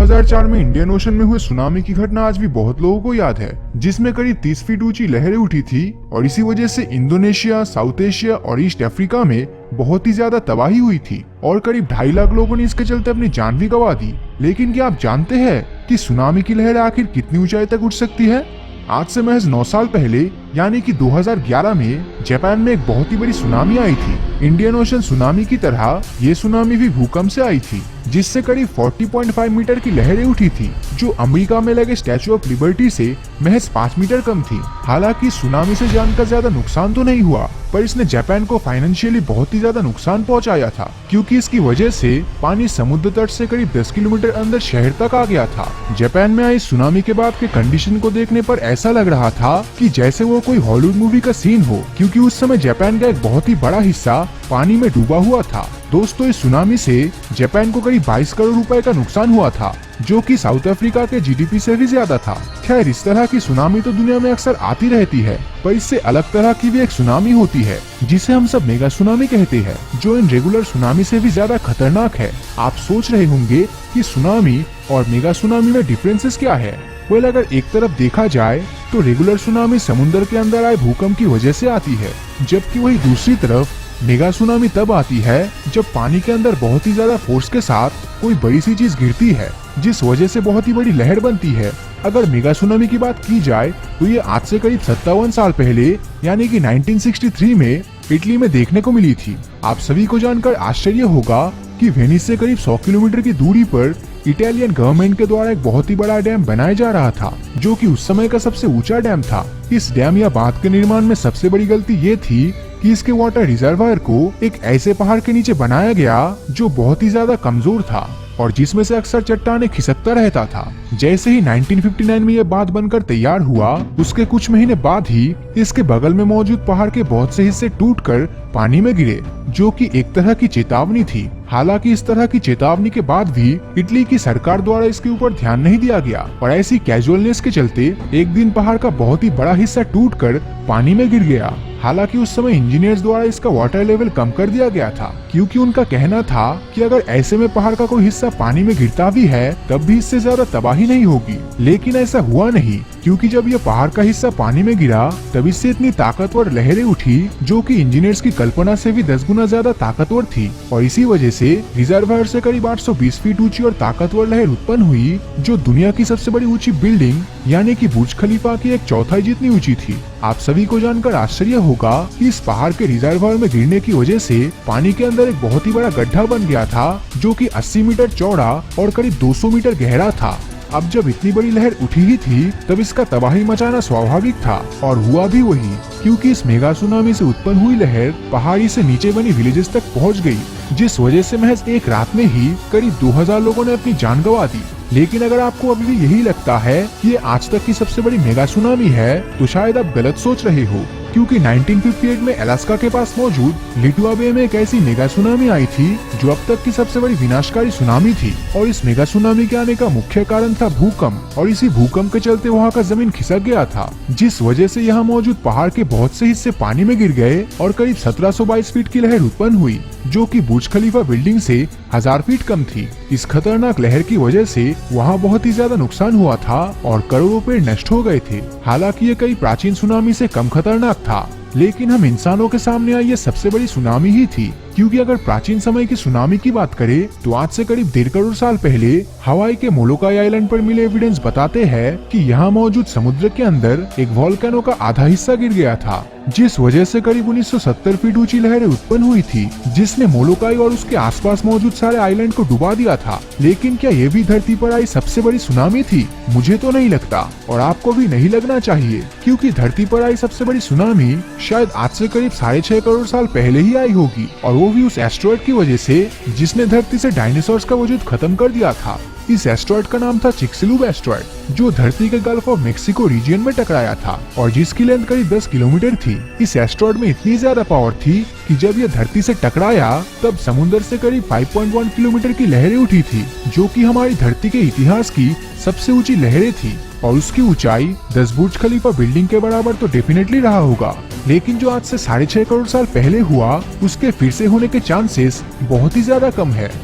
2004 में Indian ocean में हुए सुनामी की घटना आज भी बहुत लोगों को याद है, जिसमें करीब 30 फीट ऊंची लहरें उठी थी और इसी वजह से इंडोनेशिया, साउथ एशिया और ईस्ट अफ्रीका में बहुत ही ज्यादा तबाही हुई थी और करीब 2.5 लाख लोगों ने इसके चलते अपनी जान भी गंवा दी। लेकिन क्या आप जानते हैं कि सुनामी की लहर आखिर कितनी ऊंचाई तक उठ सकती है? आज से महज 9 साल पहले यानी कि 2011 में जापान में एक बहुत ही बड़ी सुनामी आई थी। इंडियन ओशन सुनामी की तरह ये सुनामी भी भूकंप से आई थी, जिससे करीब 40.5 मीटर की लहरें उठी थी, जो अमेरिका में लगे स्टैचू ऑफ लिबर्टी से महज 5 मीटर कम थी। हालांकि सुनामी से जान का ज्यादा नुकसान तो नहीं हुआ, पर इसने जापान को फाइनेंशियली बहुत ही ज्यादा नुकसान पहुंचाया था, क्योंकि इसकी वजह से पानी समुद्र तट से करीब 10 किलोमीटर अंदर शहर तक आ गया था। जापान में आई सुनामी के बाद के कंडीशन को देखने पर ऐसा लग रहा था कि जैसे वो कोई हॉलीवुड मूवी का सीन हो, क्योंकि उस समय जापान का एक बहुत ही बड़ा हिस्सा पानी में डूबा हुआ था। दोस्तों, इस सुनामी से जापान को करीब 22 करोड़ रुपए का नुकसान हुआ था, जो कि साउथ अफ्रीका के जीडीपी से भी ज्यादा था। खैर, इस तरह की सुनामी तो दुनिया में अक्सर आती रहती है, पर इससे अलग तरह की भी एक सुनामी होती है, जिसे हम सब मेगा सुनामी कहते हैं, जो इन रेगुलर सुनामी से भी ज्यादा खतरनाक है। आप सोच रहे होंगे कि सुनामी और मेगा सुनामी में डिफरेंसेस क्या है? वेल, अगर एक तरफ देखा जाए तो रेगुलर सुनामी समुद्र के अंदर आए भूकंप की वजह से आती है, जबकि वही दूसरी तरफ मेगा सुनामी तब आती है जब पानी के अंदर बहुत ही ज्यादा फोर्स के साथ कोई बड़ी सी चीज गिरती है, जिस वजह से बहुत ही बड़ी लहर बनती है। अगर मेगा सुनामी की बात की जाए तो ये आज से करीब 57 साल पहले यानी कि 1963 में इटली में देखने को मिली थी। आप सभी को जानकर आश्चर्य होगा कि वेनिस से करीब 100 किलोमीटर की दूरी पर इटालियन गवर्नमेंट के द्वारा एक बहुत ही बड़ा डैम बनाया जा रहा था, जो कि उस समय का सबसे ऊंचा डैम था। इस डैम या बांध के निर्माण में सबसे बड़ी गलती ये थी कि इसके वाटर रिजर्वायर को एक ऐसे पहाड़ के नीचे बनाया गया जो बहुत ही ज्यादा कमजोर था और जिसमें से अक्सर चट्टाने खिसकता रहता था। जैसे ही 1959 में यह बांध बनकर तैयार हुआ, उसके कुछ महीने बाद ही इसके बगल में मौजूद पहाड़ के बहुत से हिस्से टूटकर पानी में गिरे, जो कि एक तरह की चेतावनी थी। हालांकि इस तरह की चेतावनी के बाद भी इटली की सरकार द्वारा इसके ऊपर ध्यान नहीं दिया गया और ऐसी कैजुअलनेस के चलते एक दिन पहाड़ का बहुत ही बड़ा हिस्सा टूटकर पानी में गिर गया। हालांकि उस समय इंजीनियर्स द्वारा इसका वाटर लेवल कम कर दिया गया था, क्योंकि उनका कहना था कि अगर ऐसे में पहाड़ का कोई हिस्सा पानी में गिरता भी है तब भी इससे ज्यादा तबाही नहीं होगी। लेकिन ऐसा हुआ नहीं, क्योंकि जब यह पहाड़ का हिस्सा पानी में गिरा तब इससे इतनी ताकतवर लहरें उठी, जो कि इंजीनियर्स की कल्पना से भी 10 गुना ज्यादा ताकतवर थी और इसी वजह से रिजर्वायर से करीब 820 फीट ऊंची और ताकतवर लहर उत्पन्न हुई, जो दुनिया की सबसे बड़ी ऊंची बिल्डिंग यानी कि बुर्ज खलीफा की 1/4 जितनी ऊंची थी। आप सभी को जानकर आश्चर्य होगा कि इस पहाड़ के रिजर्वायर में गिरने की वजह से पानी के अंदर एक बहुत ही बड़ा गड्ढा बन गया था, जो कि 80 मीटर चौड़ा और करीब 200 मीटर गहरा था। अब जब इतनी बड़ी लहर उठी ही थी तब इसका तबाही मचाना स्वाभाविक था और हुआ भी वही, क्योंकि इस मेगा सुनामी से उत्पन्न हुई लहर पहाड़ी से नीचे बनी विलेजेस तक पहुंच गई, जिस वजह से महज एक रात में ही करीब 2000 लोगों ने अपनी जान गंवा दी। लेकिन अगर आपको अभी भी यही लगता है कि ये आज तक की सबसे बड़ी मेगा सुनामी है, तो शायद आप गलत सोच रहे हो, क्योंकि 1958 में अलास्का के पास मौजूद लिटुआ बे में एक ऐसी मेगा सुनामी आई थी जो अब तक की सबसे बड़ी विनाशकारी सुनामी थी। और इस मेगा सुनामी के आने का मुख्य कारण था भूकंप, और इसी भूकंप के चलते वहाँ का जमीन खिसक गया था, जिस वजह से यहाँ मौजूद पहाड़ के बहुत से हिस्से पानी में गिर गए और करीब 1722 फीट की लहर उत्पन्न हुई, जो कि बुर्ज खलीफा बिल्डिंग से 1000 फीट कम थी। इस खतरनाक लहर की वजह से वहाँ बहुत ही ज्यादा नुकसान हुआ था और करोड़ों पेड़ नष्ट हो गए थे। हालांकि ये कई प्राचीन सुनामी से कम खतरनाक था, लेकिन हम इंसानों के सामने आई ये सबसे बड़ी सुनामी ही थी, क्योंकि अगर प्राचीन समय की सुनामी की बात करें तो आज से करीब 1.5 करोड़ साल पहले हवाई के मोलोकाई आइलैंड पर मिले एविडेंस बताते हैं कि यहाँ मौजूद समुद्र के अंदर एक वोल्केनो का आधा हिस्सा गिर गया था, जिस वजह से करीब 1970 फीट ऊंची लहरें उत्पन्न हुई थी, जिसने मोलोकाई और उसके आसपास मौजूद सारे आइलैंड को डुबा दिया था। लेकिन क्या ये भी धरती पर आई सबसे बड़ी सुनामी थी? मुझे तो नहीं लगता और आपको भी नहीं लगना चाहिए, क्योंकि धरती पर आई सबसे बड़ी सुनामी शायद आज से करीब 6.5 करोड़ साल पहले ही आई होगी, और वो भी उस एस्ट्रॉयड की वजह से जिसने धरती से डायनासोर्स का वजूद खत्म कर दिया था। इस एस्ट्रॉयड का नाम था चिक्सलूब एस्ट्रॉयड, जो धरती के गल्फ ऑफ मेक्सिको रीजन में टकराया था और जिसकी लेंथ करीब 10 किलोमीटर थी। इस एस्ट्रॉयड में इतनी ज्यादा पावर थी कि जब यह धरती से टकराया तब समुद्र से करीब 5.1 किलोमीटर की लहरें उठी थी, जो कि हमारी धरती के इतिहास की सबसे ऊंची लहरें थी और उसकी ऊंचाई 10 बुर्ज खलीफा बिल्डिंग के बराबर तो डेफिनेटली रहा होगा। लेकिन जो आज से 6.5 करोड़ साल पहले हुआ उसके फिर से होने के चांसेस बहुत ही ज्यादा कम है।